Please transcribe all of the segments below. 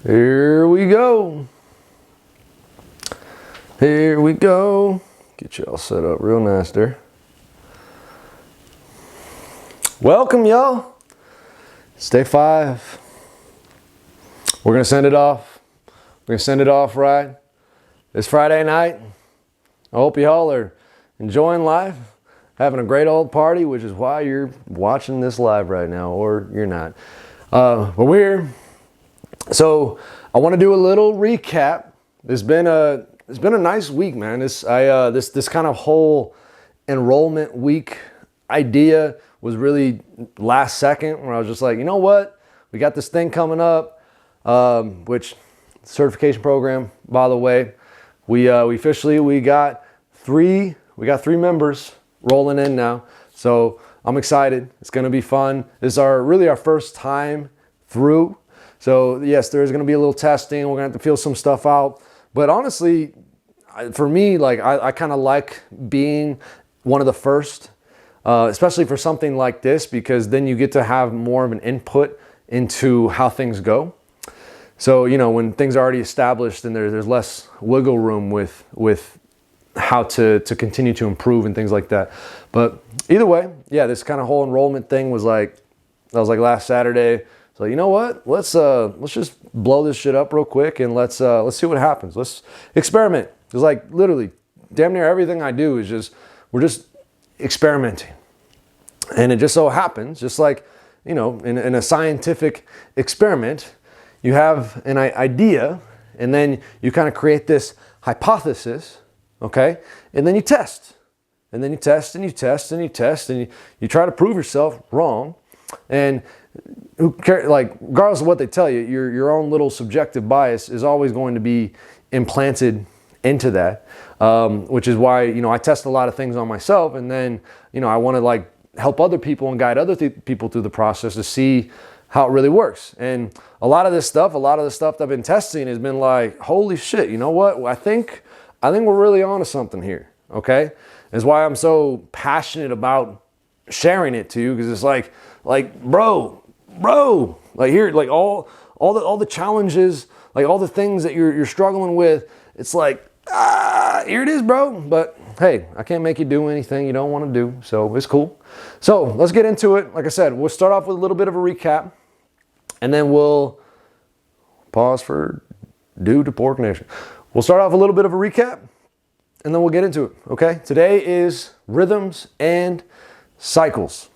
Here we go. Here we go. Get you all set up real nice there. Welcome, y'all. It's day 5. We're gonna send it off. We're gonna send it off right. It's Friday night. I hope y'all are enjoying life, having a great old party, which is why you're watching this live right now, or you're not. But we're here. So I want to do a little recap. It's been a nice week, man. This kind of whole enrollment week idea was really last second, where I was just like, you know what, we got this thing coming up, which certification program, by the way, we got three members rolling in now. So I'm excited. It's going to be fun. This is our first time through. So yes, there's going to be a little testing. We're going to have to feel some stuff out. But honestly, for me, like I kind of like being one of the first, especially for something like this, because then you get to have more of an input into how things go. So, you know, when things are already established, then there's less wiggle room with how to continue to improve and things like that. But either way, yeah, this kind of whole enrollment thing was like last Saturday. So you know what? Let's just blow this shit up real quick and let's see what happens. Let's experiment. It's like literally damn near everything I do is we're just experimenting. And it just so happens, just like, you know, in a scientific experiment, you have an idea and then you kind of create this hypothesis, okay? And then you test. And then you test and you test and you test and you try to prove yourself wrong. And who cares, like, regardless of what they tell you, your own little subjective bias is always going to be implanted into that, which is why, you know, I test a lot of things on myself, and then, you know, I want to like help other people and guide other people through the process to see how it really works. And a lot of the stuff that I've been testing has been like, holy shit, you know what? I think we're really onto something here. Okay, that's why I'm so passionate about sharing it to you, because it's like bro, like here, like all the challenges, like all the things that you're struggling with, it's like, here it is, bro. But hey, I can't make you do anything you don't want to do, so it's cool. So let's get into it. Like I said, we'll start off with a little bit of a recap, and then we'll pause for due to poor connection. We'll start off a little bit of a recap, and then we'll get into it. Okay, today is rhythms and cycles.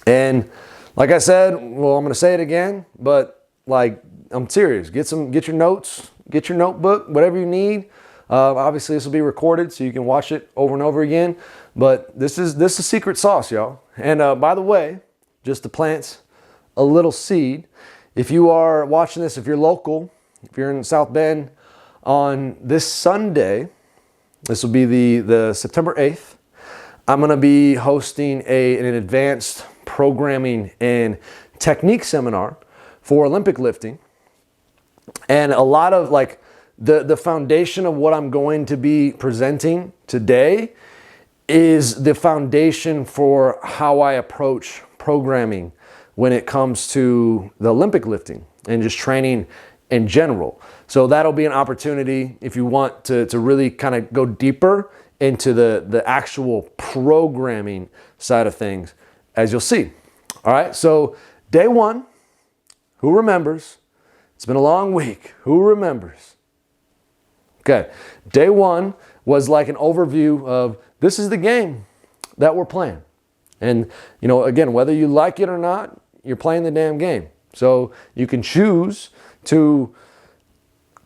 And like I said, well, I'm going to say it again, but like, I'm serious. Get your notes, get your notebook, whatever you need. Obviously this will be recorded so you can watch it over and over again, but this is secret sauce, y'all. And by the way, just to plant a little seed, if you are watching this, if you're local, if you're in South Bend, on this Sunday, this will be the September 8th, I'm going to be hosting an advanced programming and technique seminar for Olympic lifting. And a lot of like the foundation of what I'm going to be presenting today is the foundation for how I approach programming when it comes to the Olympic lifting and just training in general. So that'll be an opportunity if you want to really kind of go deeper into the actual programming side of things, as you'll see. All right, so day 1, who remembers? It's been a long week. Who remembers? Okay, day 1 was like an overview of this is the game that we're playing. And, you know, again, whether you like it or not, you're playing the damn game. So you can choose to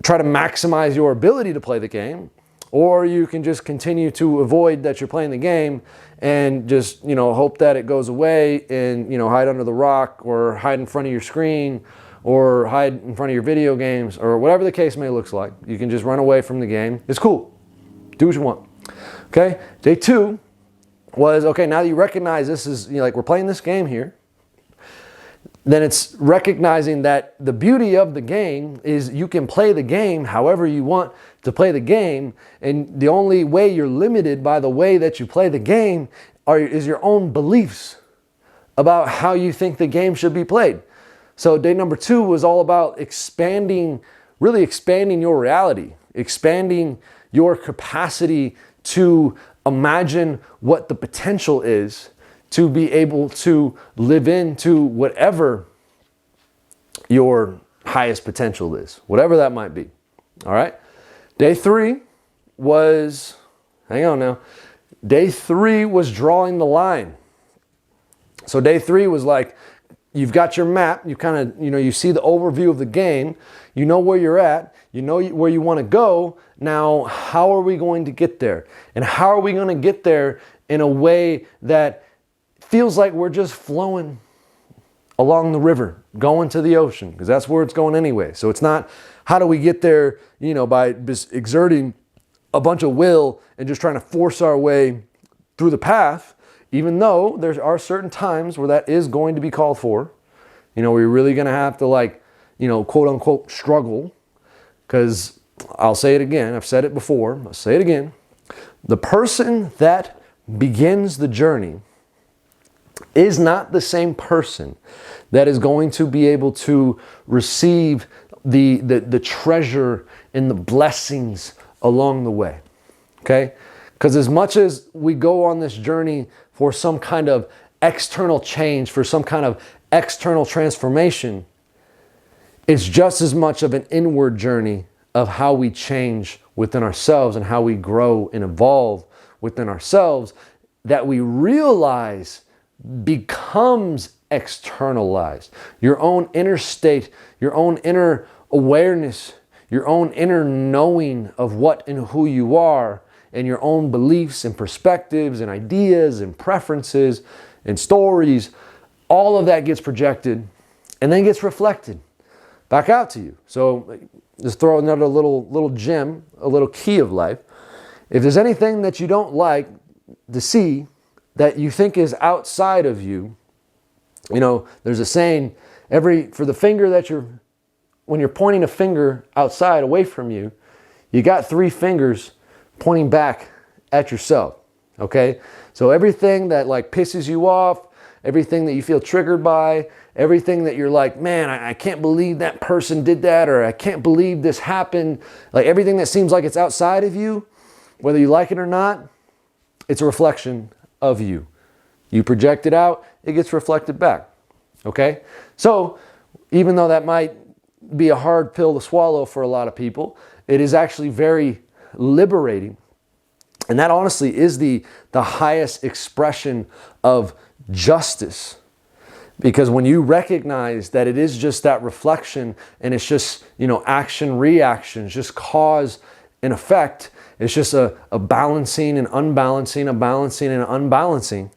try to maximize your ability to play the game, or you can just continue to avoid that you're playing the game and just, you know, hope that it goes away and, you know, hide under the rock or hide in front of your screen or hide in front of your video games or whatever the case may look like. You can just run away from the game. It's cool. Do what you want. Okay. Day 2 was, okay, now that you recognize this is, you know, like we're playing this game here, then it's recognizing that the beauty of the game is you can play the game however you want to play the game, and the only way you're limited by the way that you play the game is your own beliefs about how you think the game should be played. So day number 2 was all about really expanding your reality, expanding your capacity to imagine what the potential is to be able to live into whatever your highest potential is, whatever that might be. All right. Day 3 was, hang on now. Day 3 was drawing the line. So day 3 was like, you've got your map, you kind of, you see the overview of the game, you know where you're at, you know where you want to go. Now, how are we going to get there? And how are we going to get there in a way that feels like we're just flowing along the river, going to the ocean, because that's where it's going anyway. So it's not, how do we get there, by just exerting a bunch of will and just trying to force our way through the path, even though there are certain times where that is going to be called for. We're really going to have to quote unquote struggle, because I'll say it again. I've said it before. I'll say it again. The person that begins the journey is not the same person that is going to be able to receive the treasure and the blessings along the way. Okay? Because as much as we go on this journey for some kind of external change, for some kind of external transformation, it's just as much of an inward journey of how we change within ourselves and how we grow and evolve within ourselves that we realize becomes externalized. Your own inner state, your own inner awareness, your own inner knowing of what and who you are, and your own beliefs and perspectives and ideas and preferences and stories, all of that gets projected and then gets reflected back out to you. So just throw another little gem, a little key of life. If there's anything that you don't like to see that you think is outside of you, there's a saying, when you're pointing a finger outside away from you, you got 3 fingers pointing back at yourself. Okay? So everything that pisses you off, everything that you feel triggered by, everything that you're like, man, I can't believe that person did that, or I can't believe this happened. Everything that seems like it's outside of you, whether you like it or not, it's a reflection of you. You project it out, it gets reflected back. Okay? So even though that might be a hard pill to swallow for a lot of people, it is actually very liberating. And that honestly is the highest expression of justice. Because when you recognize that it is just that reflection and it's just, action, reaction, it's just cause and effect, it's just a balancing and unbalancing, a balancing and unbalancing,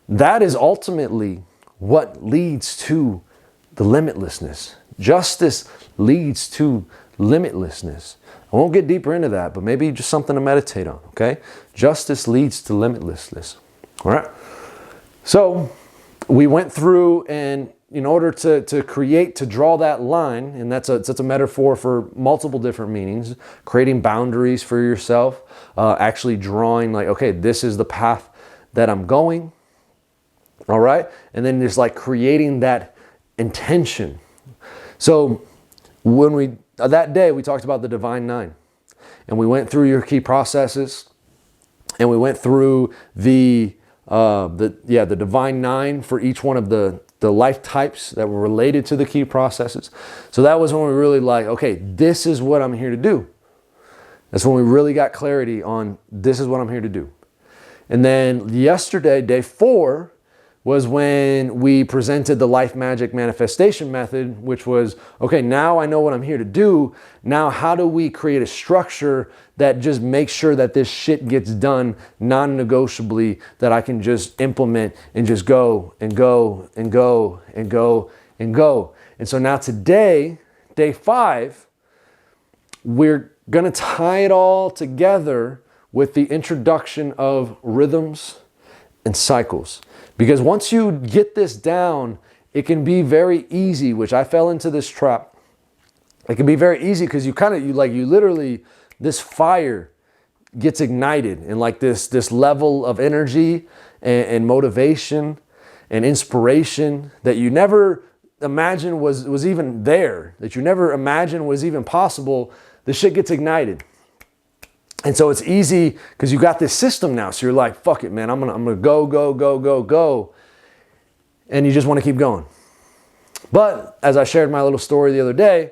that is ultimately what leads to the limitlessness. Justice leads to limitlessness. I won't get deeper into that, but maybe just something to meditate on, okay? Justice leads to limitlessness, all right? So we went through, and in order to draw that line, and that's a metaphor for multiple different meanings, creating boundaries for yourself, actually drawing okay, this is the path that I'm going, all right? And then there's creating that intention. So that day we talked about the Divine 9, and we went through your key processes, and we went through the Divine 9 for each one of the life types that were related to the key processes. So that was when we really okay, this is what I'm here to do. That's when we really got clarity on this is what I'm here to do. And then yesterday, day 4, was when we presented the Life Magic Manifestation Method, which was, okay, now I know what I'm here to do. Now how do we create a structure that just makes sure that this shit gets done non-negotiably, that I can just implement and just go and go and go and go and go. And so now today, day 5, we're gonna tie it all together with the introduction of rhythms and cycles. Because once you get this down, it can be very easy, which I fell into this trap. It can be very easy because you literally, this fire gets ignited, and this level of energy and motivation and inspiration that you never imagined was even there, that you never imagined was even possible, the shit gets ignited. And so it's easy because you got this system now. So you're like, fuck it, man. I'm gonna go. And you just want to keep going. But as I shared my little story the other day,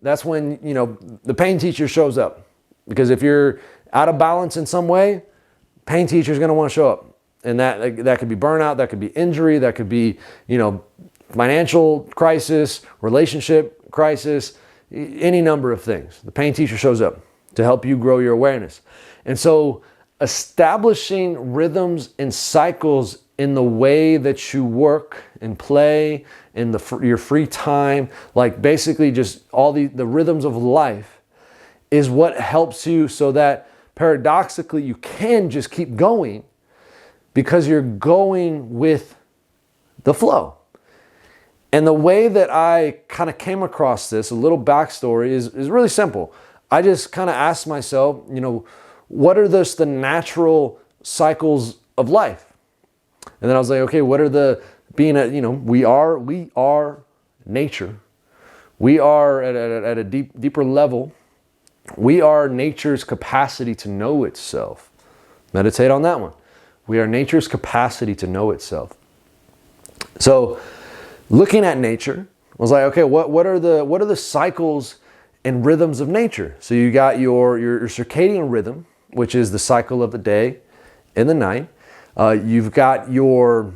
that's when, you know, the pain teacher shows up. Because if you're out of balance in some way, pain teacher is going to want to show up. And that could be burnout, that could be injury, that could be, you know, financial crisis, relationship crisis, any number of things. The pain teacher shows up to help you grow your awareness. And so establishing rhythms and cycles in the way that you work and play, in your free time, like basically just all the rhythms of life is what helps you so that paradoxically you can just keep going because you're going with the flow. And the way that I kind of came across this, a little backstory, is really simple. I just kind of asked myself, you know, what are the natural cycles of life? And then I was like, okay, what are we are nature. We are at a deeper level. We are nature's capacity to know itself. Meditate on that one. We are nature's capacity to know itself. So looking at nature, I was like, okay, what are the cycles and rhythms of nature? So you got your circadian rhythm, which is the cycle of the day and the night. You've got your,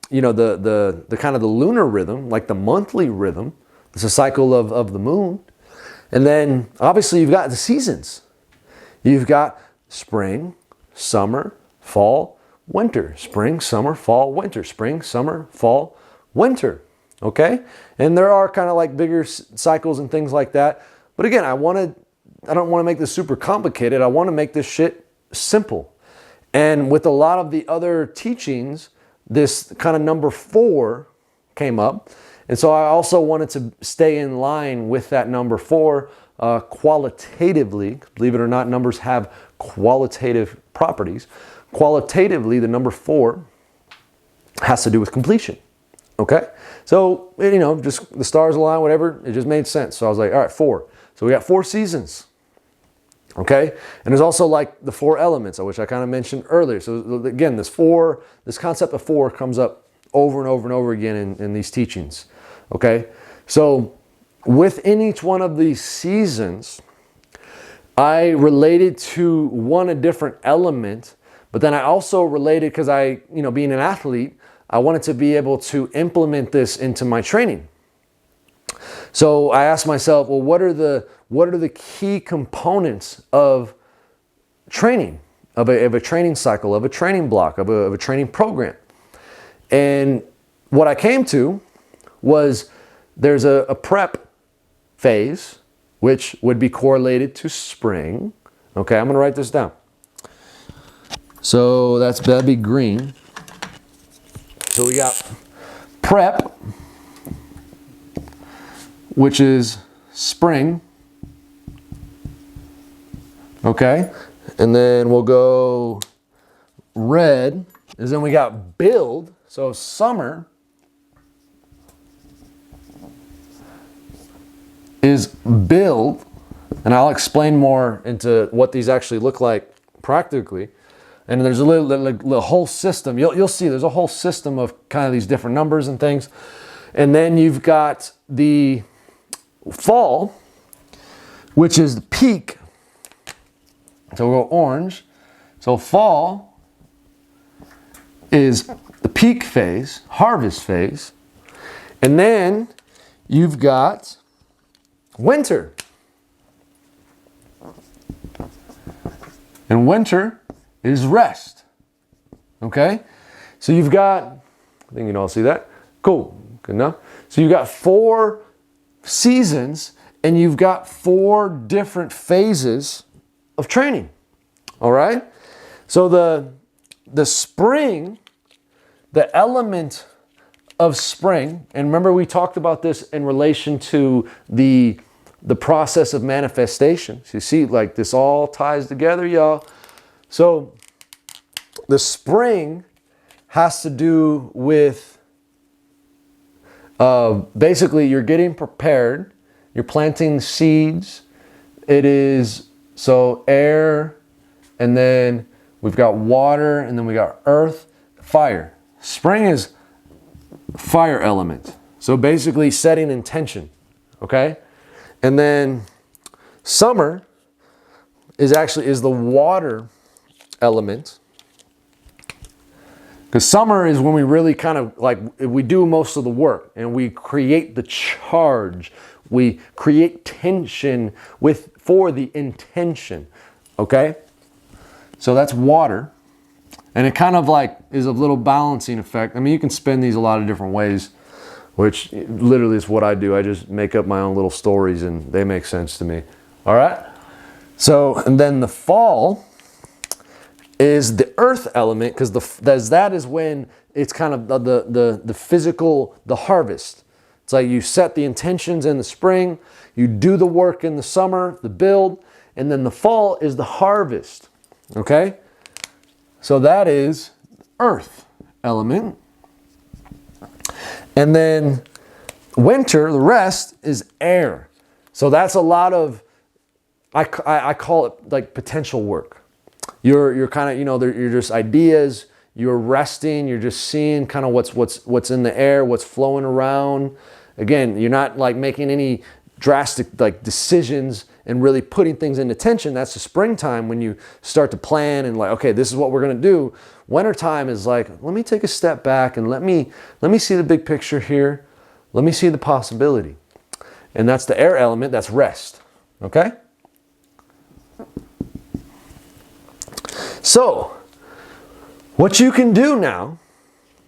you know, the kind of the lunar rhythm, like the monthly rhythm. It's a cycle of the moon. And then obviously you've got the seasons. You've got spring, summer, fall, winter. Spring, summer, fall, winter. Spring, summer, fall, winter. Okay? And there are kind of like bigger cycles and things like that. But again, I don't want to make this super complicated. I want to make this shit simple. And with a lot of the other teachings, this kind of number 4 came up. And so I also wanted to stay in line with that number 4 qualitatively. Believe it or not, numbers have qualitative properties. Qualitatively, the number 4 has to do with completion. Okay? So, you know, just the stars align, whatever, it just made sense. So I was like, all right, 4. So we got 4 seasons. Okay? And there's also like the 4 elements, which I kind of mentioned earlier. So again, this concept of 4 comes up over and over and over again in these teachings. Okay? So within each one of these seasons, I related to a different element, but then I also related because being an athlete, I wanted to be able to implement this into my training. So I asked myself, well, what are the key components of training, of a training cycle, of a training block, of a training program? And what I came to was there's a prep phase, which would be correlated to spring. Okay, I'm going to write this down. So that'd be green. So we got prep, which is spring. Okay, and then we'll go red, and then we got build. So summer is build, and I'll explain more into what these actually look like practically. And there's a little whole system. You'll see there's a whole system of kind of these different numbers and things. And then you've got the fall, which is the peak. So we'll go orange. So fall is the peak phase, harvest phase. And then you've got winter. And winter is rest. Okay? So you've got, I think you can all see that. Cool. Good enough. So you've got 4 seasons and you've got 4 different phases of training. All right? So the spring, the element of spring, and remember we talked about this in relation to the process of manifestation. So you see, like this all ties together, y'all. So the spring has to do with Basically, you're getting prepared. You're planting seeds. It is, so air, and then we've got water, and then we got earth, fire. Spring is fire element. So basically setting intention, okay? And then summer is the water element. Because summer is when we really kind of like, we do most of the work and we create the charge. We create tension for the intention, okay? So that's water. And it kind of like is a little balancing effect. I mean, you can spin these a lot of different ways, which literally is what I do. I just make up my own little stories and they make sense to me. All right? So, and then the fall is the earth element, because that is when it's kind of the physical, the harvest. It's like you set the intentions in the spring, you do the work in the summer, the build, and then the fall is the harvest. Okay? So that is earth element. And then winter, the rest, is air. So that's a lot of, I call it like potential work. You're kind of, you're just ideas, you're resting, you're just seeing kind of what's in the air, what's flowing around. Again, you're not like making any drastic like decisions and really putting things into tension. That's the springtime when you start to plan and like, okay, this is what we're going to do. Wintertime is like, let me take a step back and let me see the big picture here. Let me see the possibility. And that's the air element, that's rest. Okay? So, what you can do now,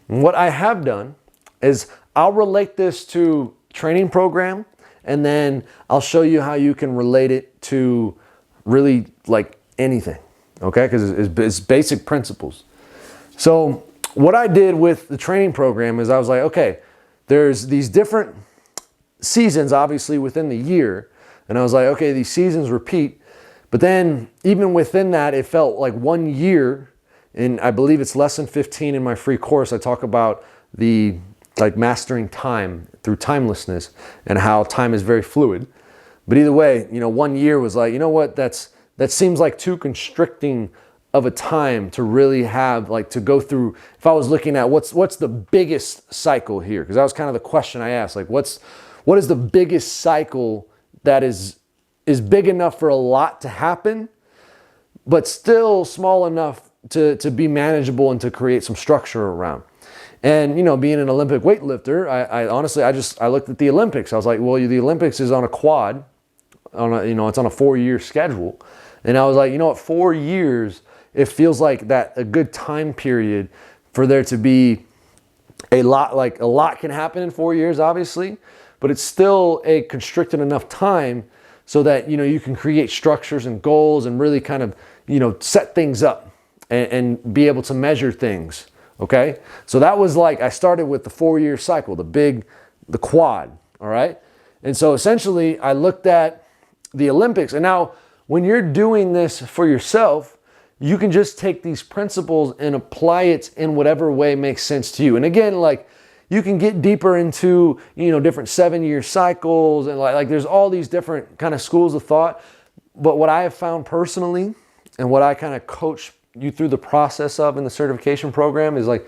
and what I have done, is I'll relate this to training program, and then I'll show you how you can relate it to really like anything, okay? Because it's basic principles. So, what I did with the training program is I was like, okay, there's these different seasons, obviously, within the year, and I was like, okay, these seasons repeat. But then even within that, it felt like 1 year, and I believe it's lesson 15 in my free course. I talk about the like mastering time through timelessness and how time is very fluid. But either way, 1 year was like, you know what, that seems like too constricting of a time to really have like to go through. If I was looking at what's the biggest cycle here, because that was kind of the question I asked, like what is the biggest cycle that is big enough for a lot to happen, but still small enough to be manageable and to create some structure around. And, being an Olympic weightlifter, I honestly, I looked at the Olympics. I was like, well, the Olympics is on a quad, it's on a 4-year schedule. And I was like, 4 years, it feels like a good time period for there to be a lot can happen in 4 years, obviously, but it's still a constricted enough time so that, you can create structures and goals and really kind of, set things up and be able to measure things. Okay. So that was like, I started with the 4-year cycle, the quad. All right. And so essentially I looked at the Olympics, and now when you're doing this for yourself, you can just take these principles and apply it in whatever way makes sense to you. And again, like, you can get deeper into, different 7-year cycles, and like there's all these different kind of schools of thought. But what I have found personally, and what I kind of coach you through the process of in the certification program, is like,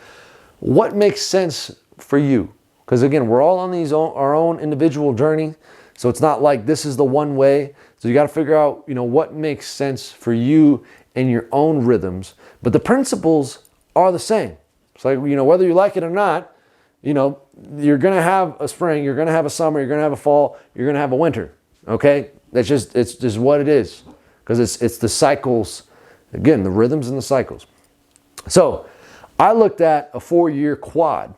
what makes sense for you? Because again, we're all on our own individual journey. So it's not like this is the one way. So you got to figure out, what makes sense for you and your own rhythms. But the principles are the same. It's like, whether you like it or not, you're going to have a spring, you're going to have a summer, you're going to have a fall, you're going to have a winter. Okay? It's just what it is. Because it's the cycles, again, the rhythms and the cycles. So I looked at a 4-year quad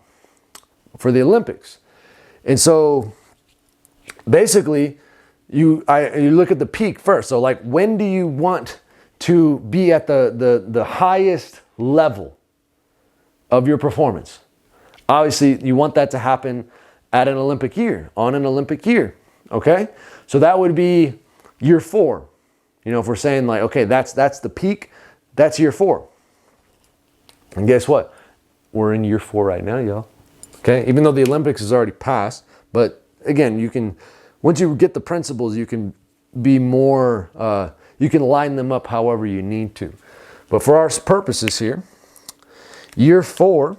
for the Olympics. And so basically you look at the peak first. So like, when do you want to be at the highest level of your performance? Obviously, you want that to happen at an Olympic year, on an Olympic year, okay? So that would be year 4. If we're saying like, okay, that's the peak, that's year 4. And guess what? We're in year 4 right now, y'all. Okay, even though the Olympics is already passed, but again, you can, once you get the principles, you can be more, you can line them up however you need to. But for our purposes here, year 4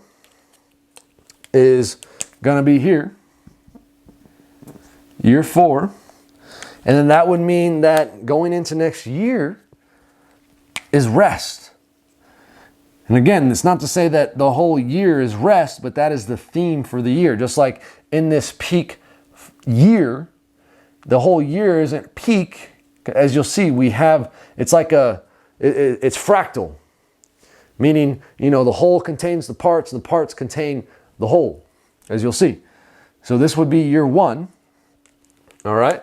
is going to be here. Year 4. And then that would mean that going into next year is rest. And again, it's not to say that the whole year is rest, but that is the theme for the year. Just like in this peak year, the whole year isn't peak. As you'll see, we have, it's like it's fractal. Meaning, you know, the whole contains the parts, and the parts contain the whole, as you'll see. So this would be year 1, all right?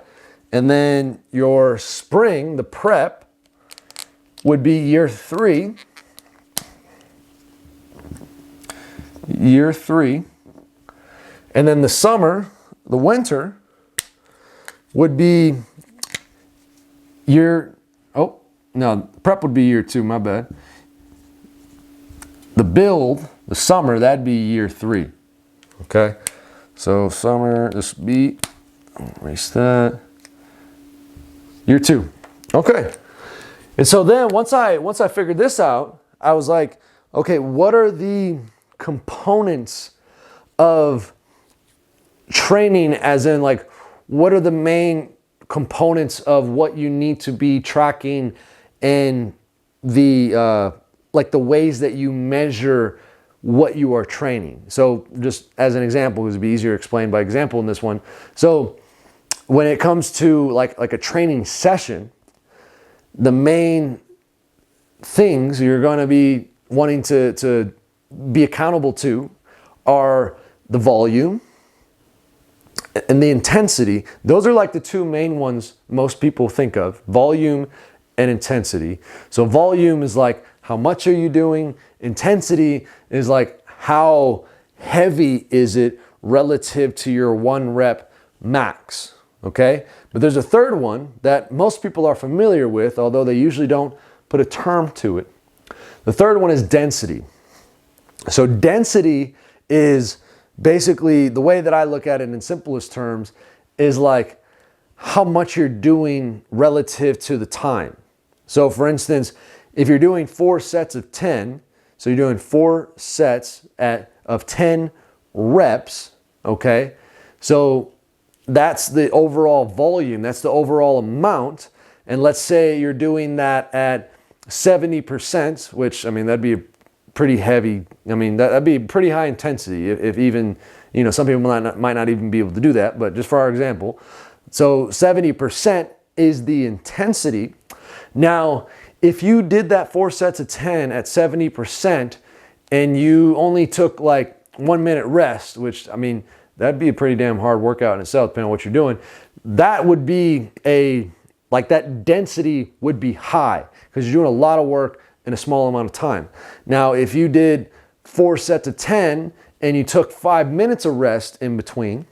And then your spring, the prep, would be year 3. Year 3. And then the summer, the winter, would be prep would be year 2, my bad. The build, the summer, that'd be year 3. Okay? So summer, this be, erase that. Year 2. Okay. And so then once I figured this out, I was like, okay, what are the components of training, as in like, what are the main components of what you need to be tracking and the like the ways that you measure what you are training. So just as an example, because it'd be easier to explain by example in this one. So when it comes to like a training session, the main things you're going to be wanting to be accountable to are the volume and the intensity. Those are like the 2 main ones most people think of, volume and intensity. So volume is like, how much are you doing? Intensity is like, how heavy is it relative to your 1 rep max, okay? But there's a third one that most people are familiar with, although they usually don't put a term to it. The third one is density. So density is basically, the way that I look at it in simplest terms, is like how much you're doing relative to the time. So for instance, if you're doing 4 sets of 10, so you're doing 4 sets of 10 reps, okay? So that's the overall volume, that's the overall amount. And let's say you're doing that at 70%, which, I mean, that'd be pretty heavy. I mean, that'd be pretty high intensity if even, you know, some people might not even be able to do that, but just for our example. So 70% is the intensity. Now, if you did that 4 sets of 10 at 70% and you only took like 1 minute rest, which, I mean, that'd be a pretty damn hard workout in itself, depending on what you're doing. That would be that density would be high because you're doing a lot of work in a small amount of time. Now, if you did 4 sets of 10 and you took 5 minutes of rest in between,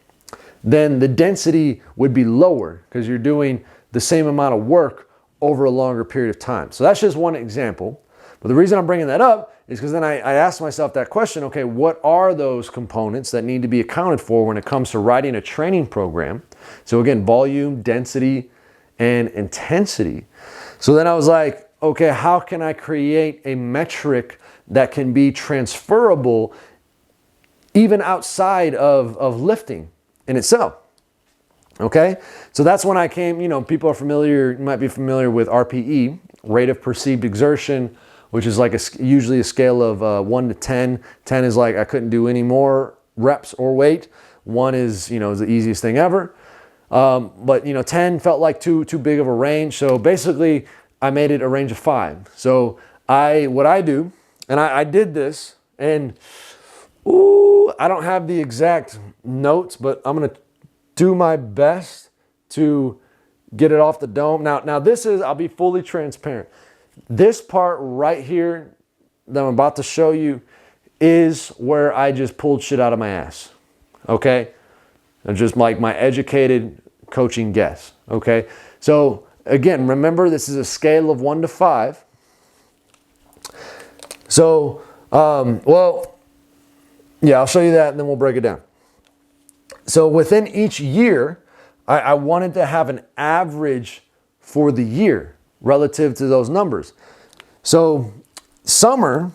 then the density would be lower because you're doing the same amount of work over a longer period of time. So that's just one example. But the reason I'm bringing that up is because then I asked myself that question, okay, what are those components that need to be accounted for when it comes to writing a training program? So again, volume, density, and intensity. So then I was like, okay, how can I create a metric that can be transferable even outside of lifting in itself? Okay, so that's when I came, you know, people are familiar, you might be familiar with RPE, rate of perceived exertion, which is like usually a scale of 1 to 10. 10 is like, I couldn't do any more reps or weight. 1 is, you know, is the easiest thing ever. But, you know, 10 felt like too big of a range. So basically I made it a range of 5. So what I do, and I did this, and I don't have the exact notes, but I'm going to do my best to get it off the dome. Now this is, I'll be fully transparent. This part right here that I'm about to show you is where I just pulled shit out of my ass. Okay? And just like my educated coaching guess. Okay? So again, remember this is a scale of 1 to 5. So, well, Yeah, I'll show you that and then we'll break it down. So within each year, I wanted to have an average for the year relative to those numbers. So summer,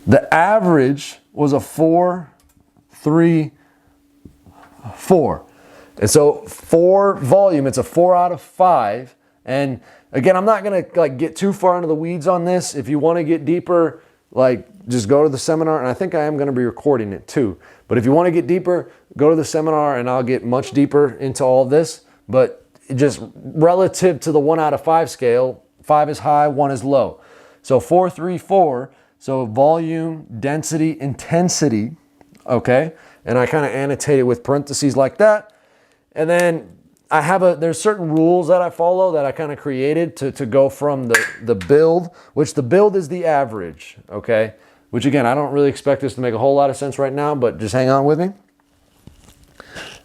the average was a 4, 3, 4. And so for volume, it's a 4 out of 5. And again, I'm not gonna like get too far into the weeds on this. If you want to get deeper, like just go to the seminar, and I think I am gonna be recording it too. But if you want to get deeper, go to the seminar and I'll get much deeper into all of this. But just relative to the 1 out of 5 scale, 5 is high, 1 is low. So 4, 3, 4. So volume, density, intensity, okay? And I kind of annotate it with parentheses like that. And then I have there's certain rules that I follow that I kind of created to go from the build, which the build is the average, okay? Which again, I don't really expect this to make a whole lot of sense right now, but just hang on with me.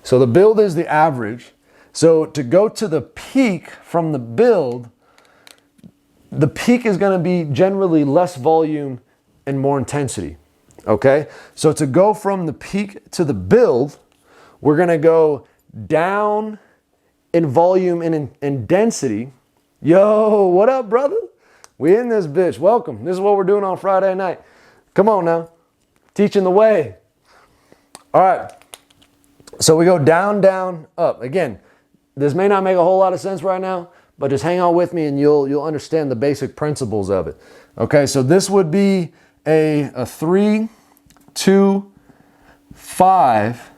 So the build is the average. So to go to the peak from the build, the peak is going to be generally less volume and more intensity, okay? So to go from the peak to the build, we're going to go down in volume and in density. Yo, what up, brother? We in this bitch. Welcome. This is what we're doing on Friday night. Come on now. Teaching the way. All right. So we go down, down, up. Again, this may not make a whole lot of sense right now, but just hang on with me and you'll understand the basic principles of it. Okay, so this would be a 3, 2, 5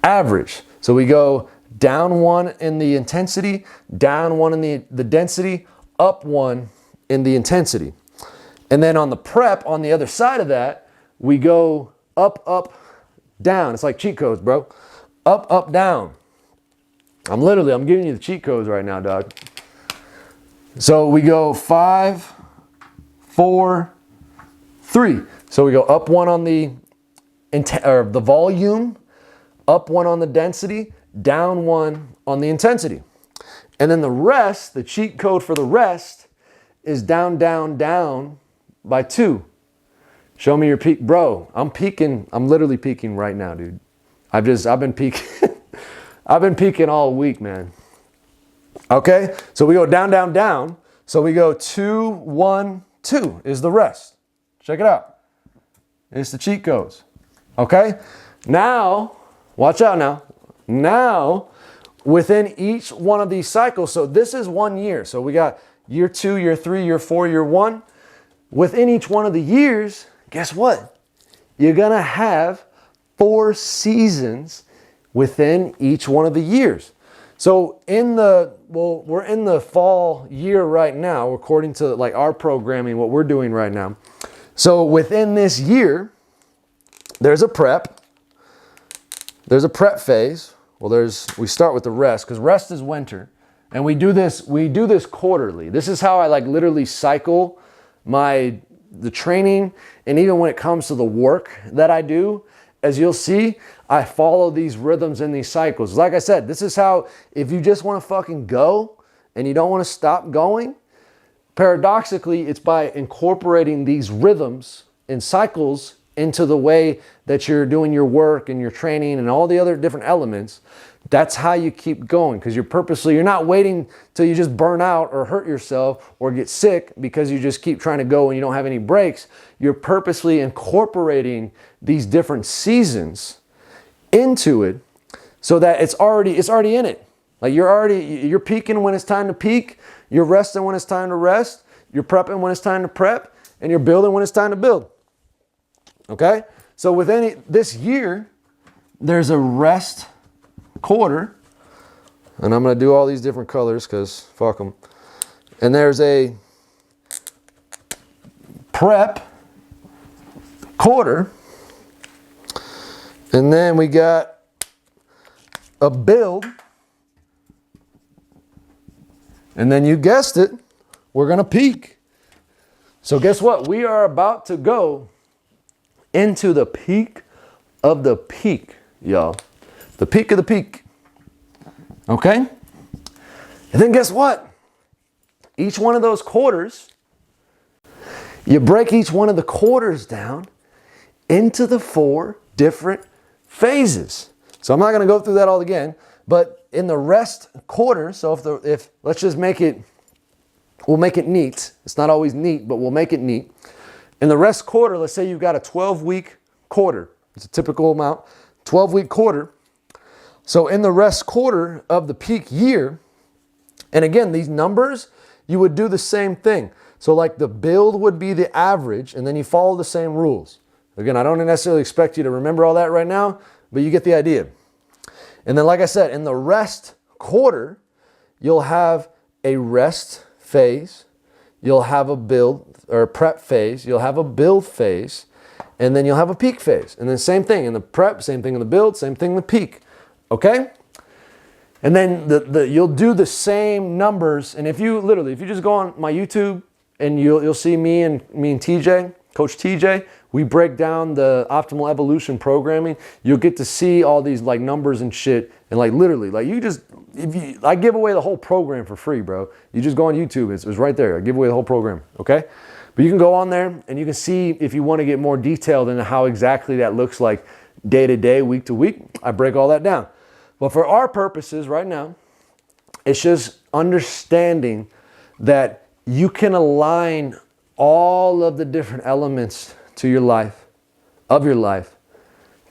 average. So we go down 1 in the intensity, down 1 in the density, up 1 in the intensity. And then on the prep, on the other side of that, we go up, up, down. It's like cheat codes, bro. Up, up, down. I'm giving you the cheat codes right now, dog. So we go 5, 4, 3. So we go up 1 on the volume, up 1 on the density, down 1 on the intensity. And then the rest, the cheat code for the rest is down, down, down by 2. Show me your peak. Bro, I'm peaking. I'm literally peaking right now, dude. I've been peaking. I've been peaking all week, man. Okay, so we go down, down, down. So we go 2, 1, 2 is the rest. Check it out. It's the cheat codes. Okay, now, watch out now. Now, within each one of these cycles, so this is 1 year. So we got year 2, year 3, year 4, year 1. Within each one of the years, guess what? You're gonna have 4 seasons within each one of the years. So we're in the fall year right now, according to like our programming, what we're doing right now. So within this year, there's a prep phase. Well, we start with the rest, because rest is winter. And we do this quarterly. This is how I like literally cycle the training, and even when it comes to the work that I do, as you'll see, I follow these rhythms and these cycles. Like I said, this is how, if you just want to fucking go and you don't want to stop going, paradoxically, it's by incorporating these rhythms and cycles into the way that you're doing your work and your training and all the other different elements. That's how you keep going, because you're not waiting till you just burn out or hurt yourself or get sick because you just keep trying to go and you don't have any breaks. You're purposely incorporating these different seasons into it so that it's already in it. Like you're peaking when it's time to peak, you're resting when it's time to rest, you're prepping when it's time to prep, and you're building when it's time to build. Okay? So within this year, there's a rest quarter, and I'm going to do all these different colors because fuck them. And there's a prep quarter, and then we got a build, and then you guessed it, we're going to peak. So guess what? We are about to go into the peak of the peak, y'all. The peak of the peak. Okay? And then guess what? Each one of those quarters You break each one of the quarters down into the 4 different phases. So I'm not going to go through that all again, but in the rest quarter, so if let's just make it, we'll make it neat. It's not always neat, but we'll make it neat. In the rest quarter, let's say you've got a 12-week quarter. It's a typical amount, 12-week quarter. So in the rest quarter of the peak year, and again, these numbers, you would do the same thing. So like the build would be the average, and then you follow the same rules. Again, I don't necessarily expect you to remember all that right now, but you get the idea. And then, like I said, in the rest quarter, you'll have a rest phase, you'll have a build or a prep phase, you'll have a build phase, and then you'll have a peak phase. And then same thing in the prep, same thing in the build, same thing in the peak. Okay? And then you'll do the same numbers. And if you just go on my YouTube and you'll see me and TJ, Coach TJ, we break down the optimal evolution programming. You'll get to see all these like numbers and shit. And like literally, like I give away the whole program for free, bro. You just go on YouTube. It's right there. I give away the whole program. Okay. But you can go on there and you can see if you want to get more detailed into how exactly that looks like day to day, week to week. I break all that down. But for our purposes right now, it's just understanding that you can align all of the different elements to your life, of your life,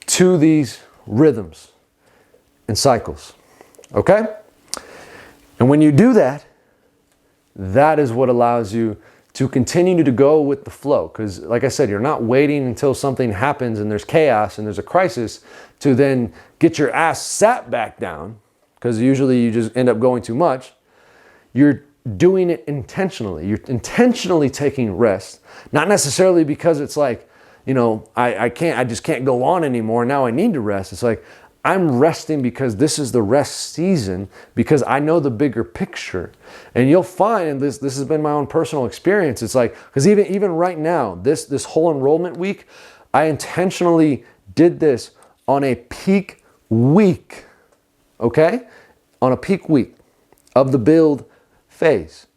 to these rhythms and cycles. Okay? And when you do that, that is what allows you to continue to go with the flow. Because like I said, you're not waiting until something happens and there's chaos and there's a crisis to then get your ass sat back down, because usually you just end up going too much. You're doing it intentionally. You're intentionally taking rest. Not necessarily because it's like, I just can't go on anymore. Now I need to rest. It's like, I'm resting because this is the rest season, because I know the bigger picture. And you'll find, and this has been my own personal experience, it's like, because even right now, this whole enrollment week, I intentionally did this on a peak week, okay? On a peak week of the build phase,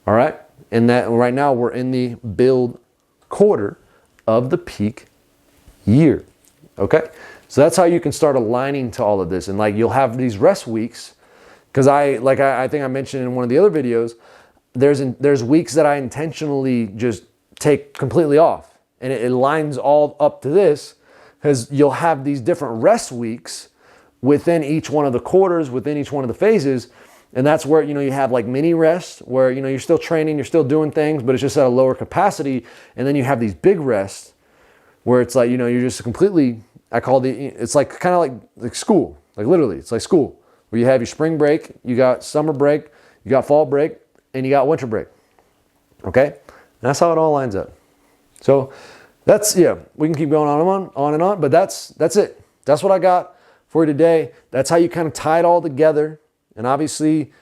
all right? And that right now we're in the build quarter of the peak year, okay? So that's how you can start aligning to all of this. And like, you'll have these rest weeks, because I think I mentioned in one of the other videos, there's weeks that I intentionally just take completely off, and it lines all up to this, because you'll have these different rest weeks within each one of the quarters, within each one of the phases. And that's where, you have like mini rest where, you're still training, you're still doing things, but it's just at a lower capacity. And then you have these big rests where it's like, you're just completely, it's like kind of like school, like literally it's like school, where you have your spring break, you got summer break, you got fall break, and you got winter break. Okay. And that's how it all lines up. So that's, we can keep going on and on, but that's it. That's what I got for you today. That's how you kind of tie it all together. And obviously,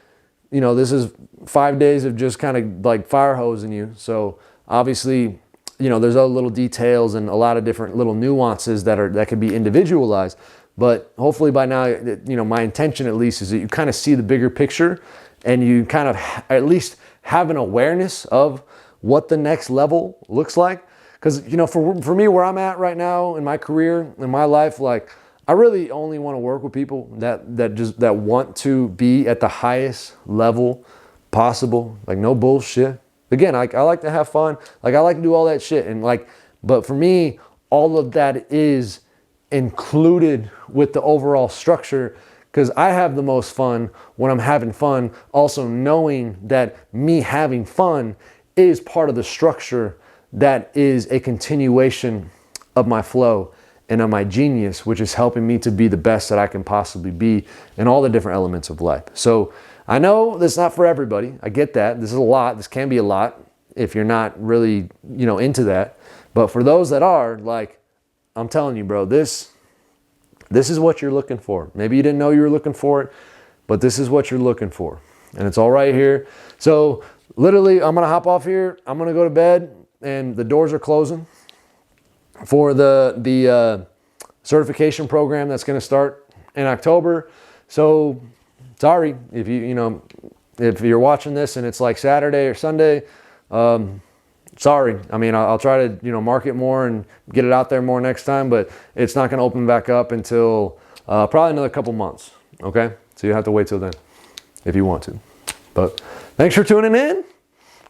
this is 5 days of just kind of like fire hosing you. So obviously, there's other little details and a lot of different little nuances that can be individualized. But hopefully by now, my intention at least is that you kind of see the bigger picture, and you kind of at least have an awareness of what the next level looks like. Because, for me, where I'm at right now in my career, in my life, like, I really only want to work with people that want to be at the highest level possible. Like, no bullshit. Again, I like to have fun. Like, I like to do all that shit. And like, but for me, all of that is included with the overall structure, because I have the most fun when I'm having fun, also knowing that me having fun is part of the structure that is a continuation of my flow and of my genius, which is helping me to be the best that I can possibly be in all the different elements of life. So I know that's not for everybody. I get that. This is a lot. This can be a lot if you're not really, into that. But for those that are, like, I'm telling you, bro, this is what you're looking for. Maybe you didn't know you were looking for it, but this is what you're looking for. And it's all right here. So literally, I'm going to hop off here. I'm going to go to bed, and the doors are closing for the certification program that's going to start in October. So sorry if if you're watching this and it's like Saturday or Sunday, sorry. I mean, I'll try to, you know, market more and get it out there more next time, but it's not going to open back up until probably another couple months. Okay, so you have to wait till then if you want to. But thanks for tuning in.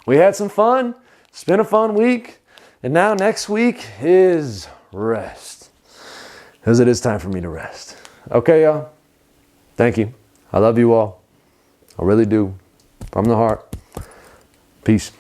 We had some fun. It's been a fun week. And now next week is rest. Because it is time for me to rest. Okay, y'all. Thank you. I love you all. I really do. From the heart. Peace.